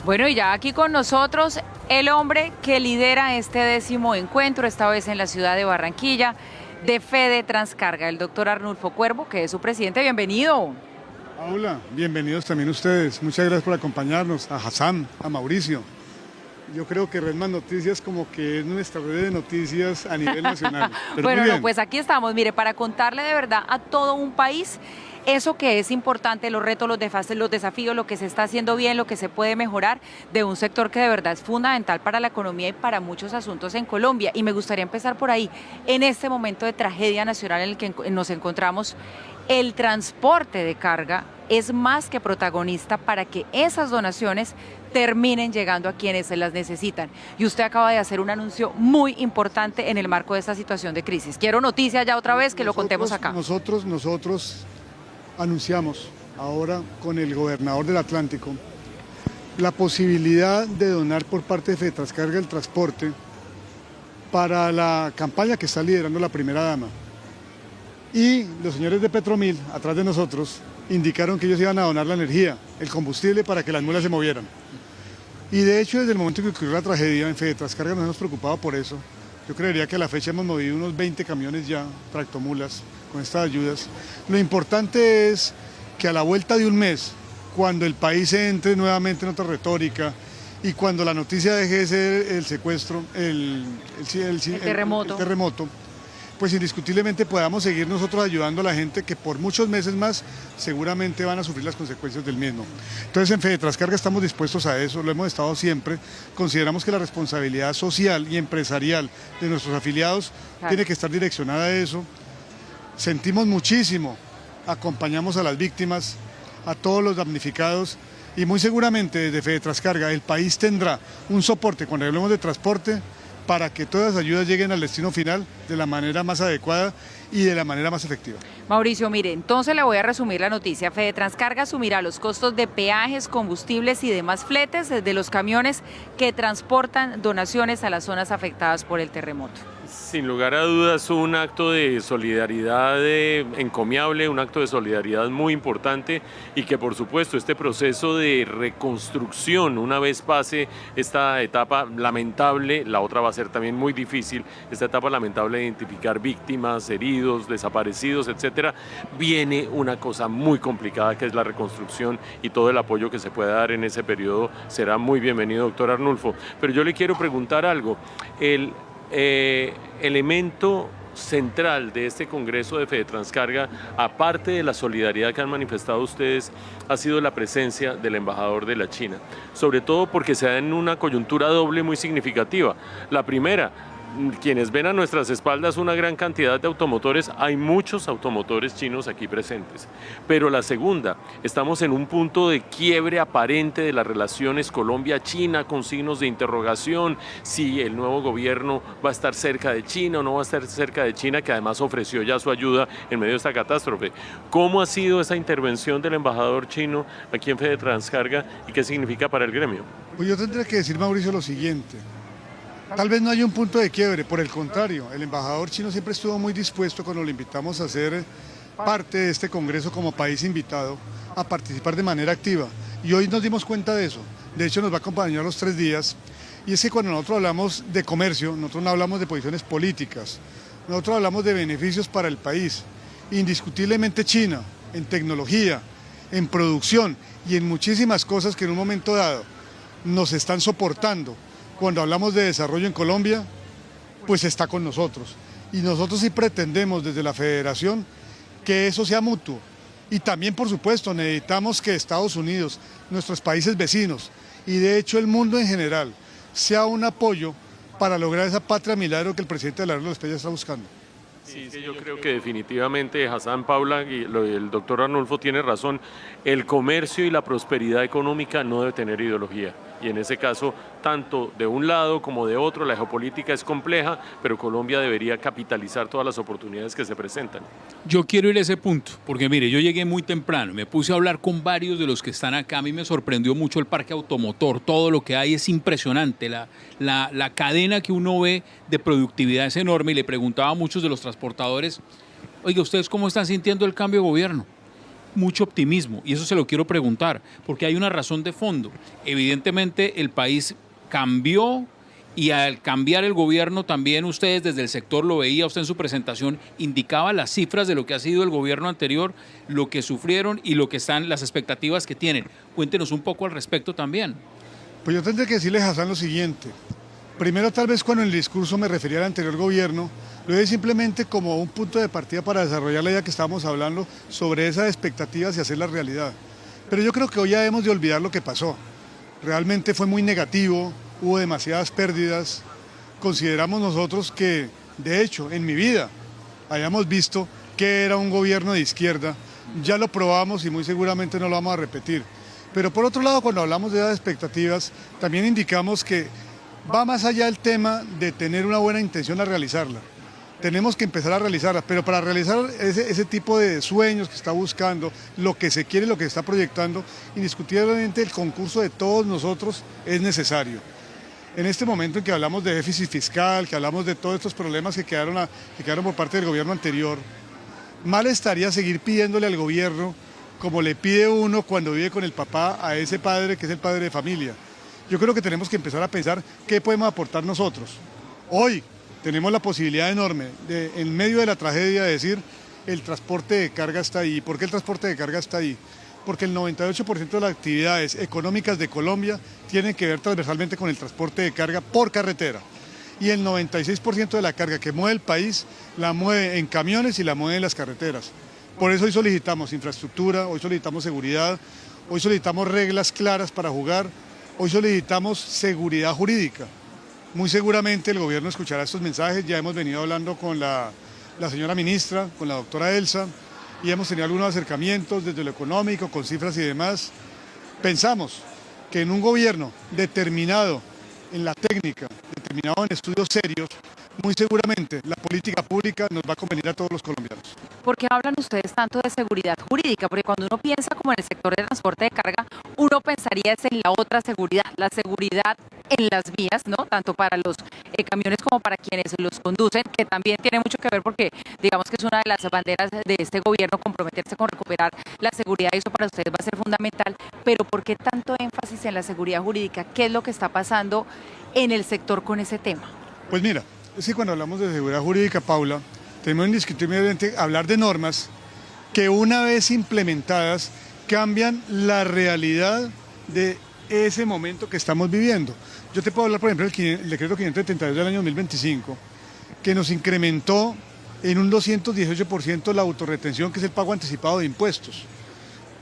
Bueno, y ya aquí con nosotros el hombre que lidera este 10º encuentro, esta vez en la ciudad de Barranquilla, de Fede Transcarga, el doctor Arnulfo Cuervo, que es su presidente. Bienvenido. Hola, bienvenidos también ustedes. Muchas gracias por acompañarnos, a Hassan, a Mauricio. Yo creo que Red Más Noticias como que es nuestra red de noticias a nivel nacional. Pero bueno, muy bien. no, pues aquí estamos, mire, para contarle de verdad a todo un país eso que es importante, los retos, los desafíos, lo que se está haciendo bien, lo que se puede mejorar de un sector que de verdad es fundamental para la economía y para muchos asuntos en Colombia. Y me gustaría empezar por ahí. En este momento de tragedia nacional en el que nos encontramos, el transporte de carga es más que protagonista para que esas donaciones terminen llegando a quienes se las necesitan. Y usted acaba de hacer un anuncio muy importante en el marco de esta situación de crisis. Quiero noticias ya otra vez que lo contemos acá. Nosotros anunciamos ahora con el gobernador del Atlántico la posibilidad de donar por parte de FEDETRANSCARGA el transporte para la campaña que está liderando la primera dama. Y los señores de Petromil, atrás de nosotros, indicaron que ellos iban a donar la energía, el combustible para que las mulas se movieran. Y de hecho, desde el momento que ocurrió la tragedia en FEDETRANSCARGA nos hemos preocupado por eso. Yo creería que a la fecha hemos movido unos 20 camiones ya, tractomulas, con estas ayudas. Lo importante es que a la vuelta de un mes, cuando el país entre nuevamente en otra retórica y cuando la noticia deje de ser el secuestro, el terremoto, pues indiscutiblemente podamos seguir nosotros ayudando a la gente que por muchos meses más seguramente van a sufrir las consecuencias del mismo. Entonces en FEDETRANSCARGA estamos dispuestos a eso, lo hemos estado siempre. Consideramos que la responsabilidad social y empresarial de nuestros afiliados tiene que estar direccionada a eso. Sentimos muchísimo, acompañamos a las víctimas, a todos los damnificados y muy seguramente desde FEDETRANSCARGA el país tendrá un soporte cuando hablemos de transporte para que todas las ayudas lleguen al destino final de la manera más adecuada y de la manera más efectiva. Mauricio, mire, entonces le voy a resumir la noticia. FEDETRANSCARGA asumirá los costos de peajes, combustibles y demás fletes de los camiones que transportan donaciones a las zonas afectadas por el terremoto. Sin lugar a dudas, un acto de solidaridad encomiable, un acto de solidaridad muy importante y que por supuesto este proceso de reconstrucción, una vez pase esta etapa lamentable, la otra va a ser también muy difícil, esta etapa lamentable de identificar víctimas, heridos, desaparecidos, etcétera, viene una cosa muy complicada que es la reconstrucción y todo el apoyo que se pueda dar en ese periodo será muy bienvenido, doctor Arnulfo. Pero yo le quiero preguntar algo. El elemento central de este Congreso de FEDETRANSCARGA, aparte de la solidaridad que han manifestado ustedes, ha sido la presencia del embajador de la China, sobre todo porque se da en una coyuntura doble muy significativa. La primera, quienes ven a nuestras espaldas una gran cantidad de automotores, hay muchos automotores chinos aquí presentes. Pero la segunda, estamos en un punto de quiebre aparente de las relaciones Colombia-China con signos de interrogación, si el nuevo gobierno va a estar cerca de China o no va a estar cerca de China, que además ofreció ya su ayuda en medio de esta catástrofe. ¿Cómo ha sido esa intervención del embajador chino aquí en FEDETRANSCARGA y qué significa para el gremio? Pues yo tendría que decir, Mauricio, lo siguiente. Tal vez no haya un punto de quiebre, por el contrario, el embajador chino siempre estuvo muy dispuesto cuando lo invitamos a ser parte de este congreso como país invitado a participar de manera activa. Y hoy nos dimos cuenta de eso, de hecho nos va a acompañar los 3 días, y es que cuando nosotros hablamos de comercio, nosotros no hablamos de posiciones políticas, nosotros hablamos de beneficios para el país. Indiscutiblemente China, en tecnología, en producción y en muchísimas cosas que en un momento dado nos están soportando. Cuando hablamos de desarrollo en Colombia, pues está con nosotros. Y nosotros sí pretendemos desde la Federación que eso sea mutuo. Y también, por supuesto, necesitamos que Estados Unidos, nuestros países vecinos y de hecho el mundo en general, sea un apoyo para lograr esa patria milagro que el presidente de la República está buscando. Sí, yo creo que definitivamente Hassan, Paula y el doctor Arnulfo tiene razón, el comercio y la prosperidad económica no debe tener ideología. Y en ese caso, tanto de un lado como de otro, la geopolítica es compleja, pero Colombia debería capitalizar todas las oportunidades que se presentan. Yo quiero ir a ese punto, porque mire, yo llegué muy temprano, me puse a hablar con varios de los que están acá, a mí me sorprendió mucho el parque automotor, todo lo que hay es impresionante, la cadena que uno ve de productividad es enorme y le preguntaba a muchos de los transportadores, oiga, ¿ustedes cómo están sintiendo el cambio de gobierno? mucho optimismo, y eso se lo quiero preguntar, porque hay una razón de fondo. Evidentemente el país cambió, y al cambiar el gobierno también ustedes desde el sector, lo veía usted en su presentación, indicaba las cifras de lo que ha sido el gobierno anterior, lo que sufrieron y lo que están, las expectativas que tienen. Cuéntenos un poco al respecto también. Pues yo tendré que decirle, Hassan, lo siguiente. Primero, tal vez cuando en el discurso me refería al anterior gobierno, lo dije simplemente como un punto de partida para desarrollar la idea que estábamos hablando sobre esas expectativas y hacerlas realidad. Pero yo creo que hoy ya debemos de olvidar lo que pasó. Realmente fue muy negativo, hubo demasiadas pérdidas. Consideramos nosotros que, de hecho, en mi vida hayamos visto que era un gobierno de izquierda. Ya lo probamos y muy seguramente no lo vamos a repetir. Pero por otro lado, cuando hablamos de esas expectativas, también indicamos que va más allá el tema de tener una buena intención a realizarla. Tenemos que empezar a realizarla, pero para realizar ese tipo de sueños que está buscando, lo que se quiere, lo que se está proyectando, indiscutiblemente el concurso de todos nosotros es necesario. En este momento en que hablamos de déficit fiscal, que hablamos de todos estos problemas que quedaron por parte del gobierno anterior, mal estaría seguir pidiéndole al gobierno, como le pide uno cuando vive con el papá, a ese padre que es el padre de familia. Yo creo que tenemos que empezar a pensar qué podemos aportar nosotros. Hoy tenemos la posibilidad enorme de, en medio de la tragedia, de decir el transporte de carga está ahí. ¿Por qué el transporte de carga está ahí? Porque el 98% de las actividades económicas de Colombia tienen que ver transversalmente con el transporte de carga por carretera. Y el 96% de la carga que mueve el país la mueve en camiones y la mueve en las carreteras. Por eso hoy solicitamos infraestructura, hoy solicitamos seguridad, hoy solicitamos reglas claras para jugar, hoy solicitamos seguridad jurídica. Muy seguramente el gobierno escuchará estos mensajes, ya hemos venido hablando con la señora ministra, con la doctora Elsa, y hemos tenido algunos acercamientos desde lo económico, con cifras y demás. Pensamos que en un gobierno determinado en la técnica, determinado en estudios serios, muy seguramente la política pública nos va a convenir a todos los colombianos. ¿Por qué hablan ustedes tanto de seguridad jurídica? Porque cuando uno piensa como en el sector de transporte de carga, uno pensaría es en la otra seguridad, la seguridad en las vías, ¿no? Tanto para los camiones como para quienes los conducen, que también tiene mucho que ver porque digamos que es una de las banderas de este gobierno, comprometerse con recuperar la seguridad, y eso para ustedes va a ser fundamental. Pero ¿por qué tanto énfasis en la seguridad jurídica? ¿Qué es lo que está pasando en el sector con ese tema? Pues mira, es que cuando hablamos de seguridad jurídica, Paula, tenemos indiscutiblemente hablar de normas que una vez implementadas cambian la realidad de ese momento que estamos viviendo. Yo te puedo hablar, por ejemplo, del decreto 572 del año 2025, que nos incrementó en un 218% la autorretención, que es el pago anticipado de impuestos.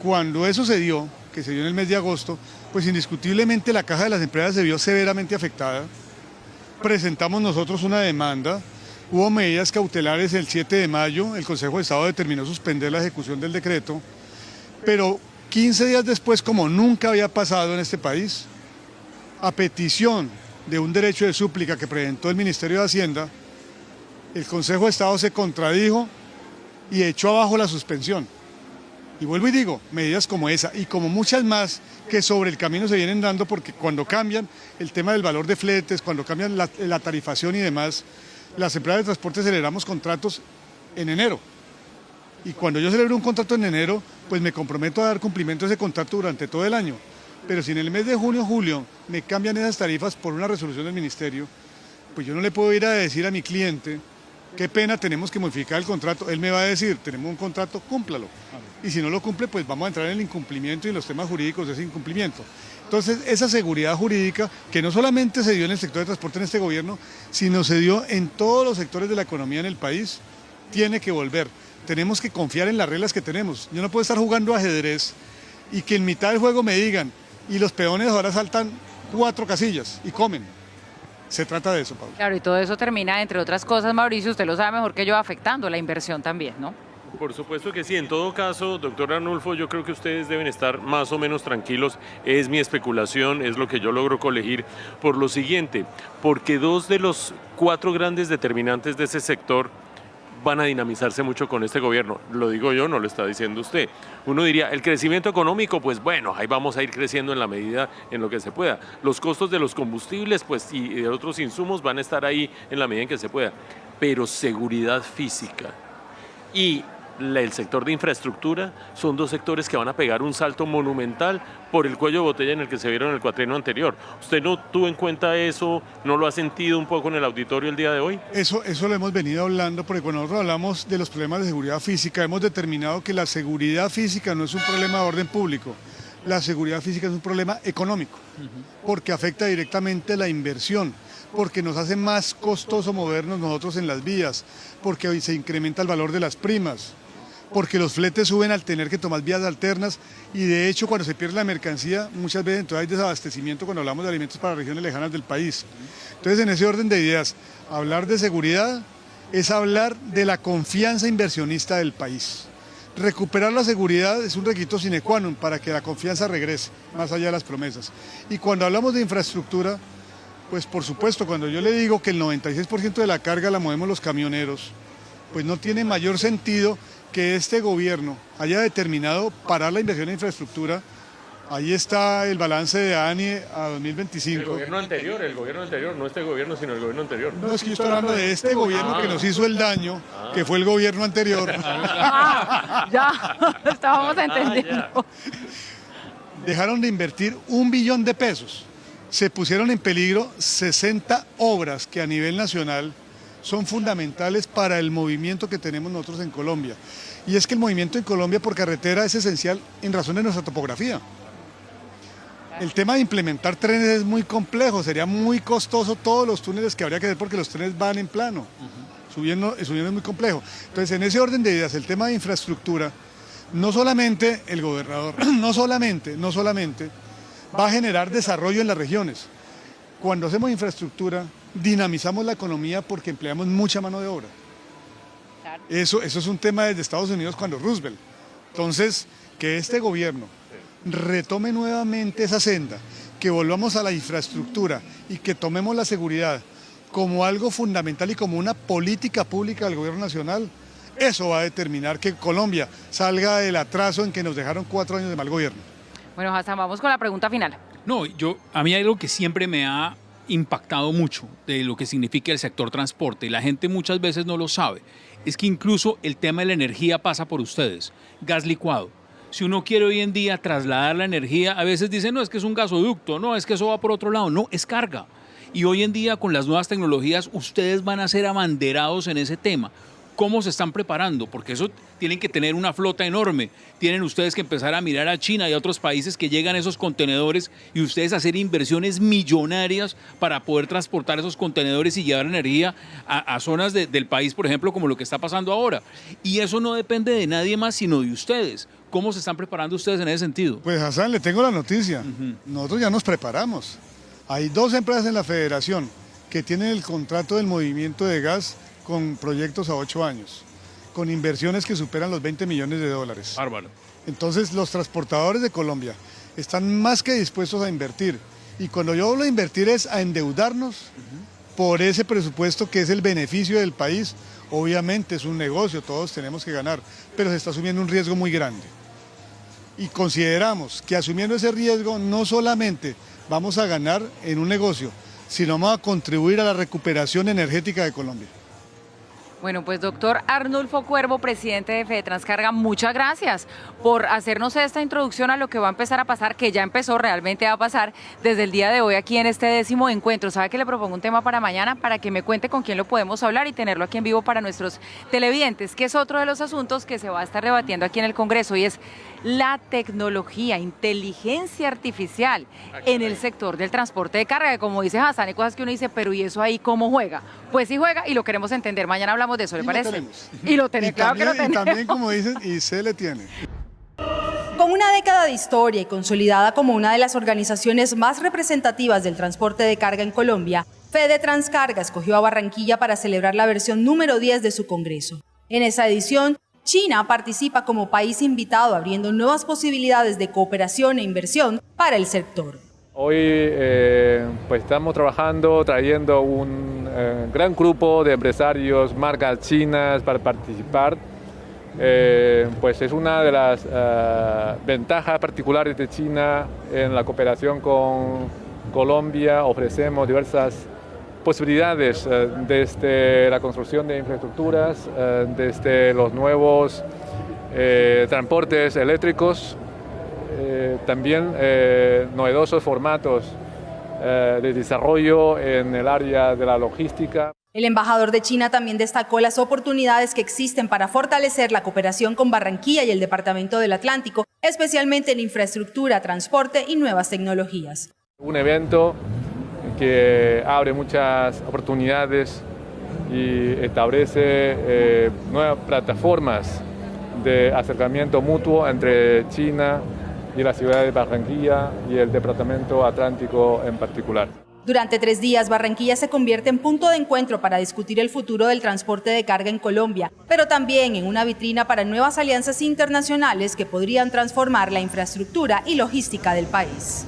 Cuando eso se dio, que se dio en el mes de agosto, pues indiscutiblemente la caja de las empresas se vio severamente afectada. Presentamos nosotros una demanda, hubo medidas cautelares el 7 de mayo, el Consejo de Estado determinó suspender la ejecución del decreto, pero 15 días después, como nunca había pasado en este país, a petición de un derecho de súplica que presentó el Ministerio de Hacienda, el Consejo de Estado se contradijo y echó abajo la suspensión. Y vuelvo y digo, medidas como esa y como muchas más que sobre el camino se vienen dando, porque cuando cambian el tema del valor de fletes, cuando cambian la tarifación y demás, las empresas de transporte celebramos contratos en enero. Y cuando yo celebro un contrato en enero, pues me comprometo a dar cumplimiento a ese contrato durante todo el año. Pero si en el mes de junio o julio me cambian esas tarifas por una resolución del ministerio, pues yo no le puedo ir a decir a mi cliente, qué pena, tenemos que modificar el contrato. Él me va a decir, tenemos un contrato, cúmplalo. Y si no lo cumple, pues vamos a entrar en el incumplimiento y en los temas jurídicos de ese incumplimiento. Entonces, esa seguridad jurídica, que no solamente se dio en el sector de transporte en este gobierno, sino se dio en todos los sectores de la economía en el país, tiene que volver. Tenemos que confiar en las reglas que tenemos. Yo no puedo estar jugando ajedrez y que en mitad del juego me digan, y los peones ahora saltan 4 casillas y comen. Se trata de eso, Pablo. Claro, y todo eso termina, entre otras cosas, Mauricio, usted lo sabe mejor que yo, afectando la inversión también, ¿no? Por supuesto que sí. En todo caso, doctor Arnulfo, yo creo que ustedes deben estar más o menos tranquilos. Es mi especulación, es lo que yo logro colegir por lo siguiente, porque 2 de los 4 grandes determinantes de ese sector van a dinamizarse mucho con este gobierno. Lo digo yo, no lo está diciendo usted. Uno diría, el crecimiento económico, pues bueno, ahí vamos a ir creciendo en la medida en lo que se pueda. Los costos de los combustibles, pues, y de otros insumos van a estar ahí en la medida en que se pueda. Pero seguridad física y el sector de infraestructura son dos sectores que van a pegar un salto monumental por el cuello de botella en el que se vieron en el cuatrienio anterior. ¿Usted no tuvo en cuenta eso? ¿No lo ha sentido un poco en el auditorio el día de hoy? Eso lo hemos venido hablando porque cuando nosotros hablamos de los problemas de seguridad física, hemos determinado que la seguridad física no es un problema de orden público, la seguridad física es un problema económico, porque afecta directamente la inversión, porque nos hace más costoso movernos nosotros en las vías, porque hoy se incrementa el valor de las primas, porque los fletes suben al tener que tomar vías alternas y de hecho cuando se pierde la mercancía muchas veces entonces hay desabastecimiento cuando hablamos de alimentos para regiones lejanas del país. Entonces en ese orden de ideas, hablar de seguridad es hablar de la confianza inversionista del país. Recuperar la seguridad es un requisito sine qua non para que la confianza regrese, más allá de las promesas. Y cuando hablamos de infraestructura, pues por supuesto, cuando yo le digo que el 96% de la carga la movemos los camioneros, pues no tiene mayor sentido que este gobierno haya determinado parar la inversión en infraestructura. Ahí está el balance de ANI a 2025. El gobierno anterior, no este gobierno, sino el gobierno anterior. No, es que yo estoy hablando de este gobierno que nos hizo el daño, que fue el gobierno anterior. Ya, estábamos entendiendo. Dejaron de invertir 1 billón de pesos. Se pusieron en peligro 60 obras que a nivel nacional son fundamentales para el movimiento que tenemos nosotros en Colombia. Y es que el movimiento en Colombia por carretera es esencial en razón de nuestra topografía. El tema de implementar trenes es muy complejo, sería muy costoso todos los túneles que habría que hacer porque los trenes van en plano. Subiendo es muy complejo. Entonces, en ese orden de ideas, el tema de infraestructura, no solamente el gobernador, no solamente va a generar desarrollo en las regiones. Cuando hacemos infraestructura, dinamizamos la economía porque empleamos mucha mano de obra. Claro. Eso es un tema desde Estados Unidos cuando Roosevelt. Entonces, que este gobierno retome nuevamente esa senda, que volvamos a la infraestructura y que tomemos la seguridad como algo fundamental y como una política pública del gobierno nacional, eso va a determinar que Colombia salga del atraso en que nos dejaron 4 años de mal gobierno. Bueno, Hassan, vamos con la pregunta final. No, a mí hay algo que siempre me ha impactado mucho de lo que significa el sector transporte y la gente muchas veces no lo sabe. Es que incluso el tema de la energía pasa por ustedes, gas licuado. Si uno quiere hoy en día trasladar la energía, a veces dicen, no, es que es un gasoducto, no, es que eso va por otro lado, no, es carga. Y hoy en día con las nuevas tecnologías ustedes van a ser abanderados en ese tema. ¿Cómo se están preparando? Porque eso tienen que tener una flota enorme. Tienen ustedes que empezar a mirar a China y a otros países que llegan esos contenedores y ustedes hacer inversiones millonarias para poder transportar esos contenedores y llevar energía a zonas del país, por ejemplo, como lo que está pasando ahora. Y eso no depende de nadie más, sino de ustedes. ¿Cómo se están preparando ustedes en ese sentido? Pues Hassan, le tengo la noticia. Nosotros ya nos preparamos. Hay 2 empresas en la federación que tienen el contrato del movimiento de gas con proyectos a 8 años, con inversiones que superan los 20 millones de dólares. Bárbaro. Entonces los transportadores de Colombia están más que dispuestos a invertir. Y cuando yo hablo de invertir es a endeudarnos por ese presupuesto que es el beneficio del país. Obviamente es un negocio, todos tenemos que ganar, pero se está asumiendo un riesgo muy grande. Y consideramos que asumiendo ese riesgo no solamente vamos a ganar en un negocio, sino vamos a contribuir a la recuperación energética de Colombia. Bueno, pues doctor Arnulfo Cuervo, presidente de Fedetranscarga, muchas gracias por hacernos esta introducción a lo que va a empezar a pasar, que ya empezó, realmente va a pasar desde el día de hoy aquí en este 10º encuentro. ¿Sabe que le propongo un tema para mañana para que me cuente con quién lo podemos hablar y tenerlo aquí en vivo para nuestros televidentes, que es otro de los asuntos que se va a estar debatiendo aquí en el Congreso y es la tecnología, inteligencia artificial en el sector del transporte de carga, que como dice Hassan, hay cosas que uno dice, pero ¿y eso ahí cómo juega? Pues sí juega y lo queremos entender. Mañana hablamos de eso, ¿le parece? Y lo tenemos, claro que lo tenemos. Y también, como dicen, y se le tiene. Con una década de historia y consolidada como una de las organizaciones más representativas del transporte de carga en Colombia, Fedetranscarga escogió a Barranquilla para celebrar la versión número 10 de su congreso. En esa edición, China participa como país invitado, abriendo nuevas posibilidades de cooperación e inversión para el sector. Hoy pues estamos trayendo un gran grupo de empresarios, marcas chinas para participar. Pues es una de las ventajas particulares de China en la cooperación con Colombia. Ofrecemos diversas posibilidades desde la construcción de infraestructuras, desde los nuevos transportes eléctricos, también novedosos formatos de desarrollo en el área de la logística. El embajador de China también destacó las oportunidades que existen para fortalecer la cooperación con Barranquilla y el Departamento del Atlántico, especialmente en infraestructura, transporte y nuevas tecnologías. Un evento que abre muchas oportunidades y establece nuevas plataformas de acercamiento mutuo entre China y la ciudad de Barranquilla y el Departamento Atlántico en particular. Durante 3 días, Barranquilla se convierte en punto de encuentro para discutir el futuro del transporte de carga en Colombia, pero también en una vitrina para nuevas alianzas internacionales que podrían transformar la infraestructura y logística del país.